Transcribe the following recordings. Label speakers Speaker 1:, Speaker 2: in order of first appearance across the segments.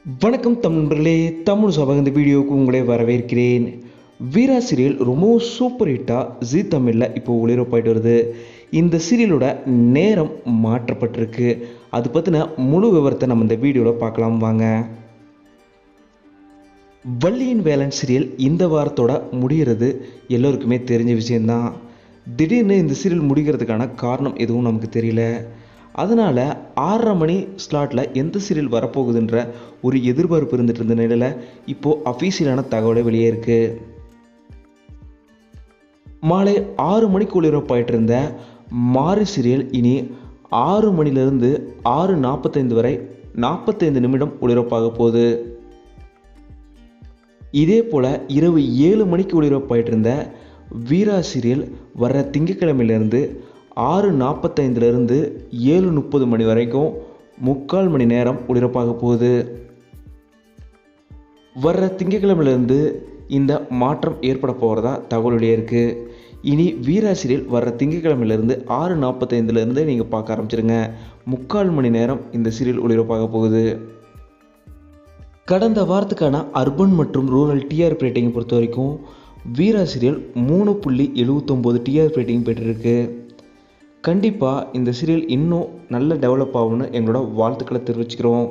Speaker 1: வணக்கம் தமிழர்களே, தமிழ் சபக இந்த வீடியோவுக்கு உங்களை வரவேற்கிறேன். வீரா சீரியல் ரொம்பவும் சூப்பர் ஹிட்டாக ஜீ தமிழில் இப்போ ஒளிபரப்பாயிட்டு வருது. இந்த சீரியலோட நேரம் மாற்றப்பட்டிருக்கு. அது பற்றின முழு விவரத்தை நம்ம இந்த வீடியோவில் பார்க்கலாம் வாங்க. வள்ளியின் வேலன் சீரியல் இந்த வாரத்தோட முடிகிறது எல்லோருக்குமே தெரிஞ்ச விஷயந்தான். திடீர்னு இந்த சீரியல் முடிகிறதுக்கான காரணம் எதுவும் நமக்கு தெரியல. அதனால் 6:30 மணி ஸ்லாட்டில் எந்த சீரியல் வரப்போகுதுன்ற ஒரு எதிர்பார்ப்பு இருந்துட்டு இருந்த நிலையில் இப்போது அஃபீஷியலான தகவலை வெளியே இருக்குது. மாலை 6 மணிக்கு ஒளிபரப்பாயிட்டு இருந்த மாரி சீரியல் இனி 6 மணிலிருந்து 6:45 வரை 45 நிமிடம் ஒளிபரப்பாக போகுது. இதே போல் இரவு 7 மணிக்கு ஒளிபரப்பாயிட்டு இருந்த வீரா சீரியல் வர்ற திங்கட்கிழமையிலேருந்து 6:45 7:30 மணி வரைக்கும் 3/4 மணி நேரம் ஒளிபரப்பாக போகுது. வர்ற திங்கட்கிழமையிலேருந்து இந்த மாற்றம் ஏற்பட போகிறதா தகவல் வெளியே இருக்குது. இனி வீரா சீரியல் வர்ற திங்கட்கிழமையிலேருந்து 6:45 நீங்கள் பார்க்க ஆரம்பிச்சிருங்க. 3/4 மணி நேரம் இந்த சீரியல் ஒளிபரப்பாக போகுது. கடந்த வாரத்துக்கான அர்பன் மற்றும் ரூரல் டிஆர்பி ரேட்டிங்கை பொறுத்த வரைக்கும் வீரா சீரியல் 3.79 டிஆர்பி ரேட்டிங் பெற்றிருக்கு. கண்டிப்பாக இந்த சீரியல் இன்னும் நல்ல டெவலப் ஆகும்னு எங்களோட வாழ்த்துக்களை தெரிவிச்சுக்கிறோம்.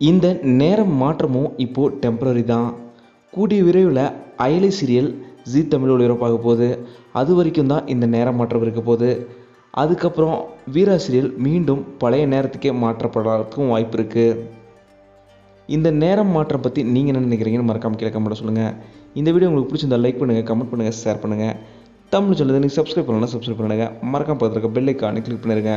Speaker 1: இந்த நேரம் மாற்றமும் இப்போது டெம்பரரி தான். கூடிய விரைவில் அயலி சீரியல் ஜீ தமிழ் ஒளிபரப்பாக போகுது. அது வரைக்கும் தான் இந்த நேரம் மாற்றம் இருக்க போகுது. அதுக்கப்புறம் வீரா சீரியல் மீண்டும் பழைய நேரத்துக்கே மாற்றப்படுறதுக்கும் வாய்ப்பு இருக்குது. இந்த நேரம் மாற்றம் பற்றி நீங்கள் என்ன நினைக்கிறீங்கன்னு மறக்காமல் கீழே கமெண்ட்டில் சொல்லுங்கள். இந்த வீடியோ உங்களுக்கு பிடிச்சிருந்தால் லைக் பண்ணுங்கள், கமெண்ட் பண்ணுங்கள், ஷேர் பண்ணுங்கள். தமிழ் சேனலை நீங்கள் சப்ஸ்கிரைப் பண்ணலாம், சப்ஸ்கிரைப் பண்ணுங்கள். மறக்காம பார்த்துருக்க பெல் ஐக்கானை கிளிக் பண்ணிடுங்க.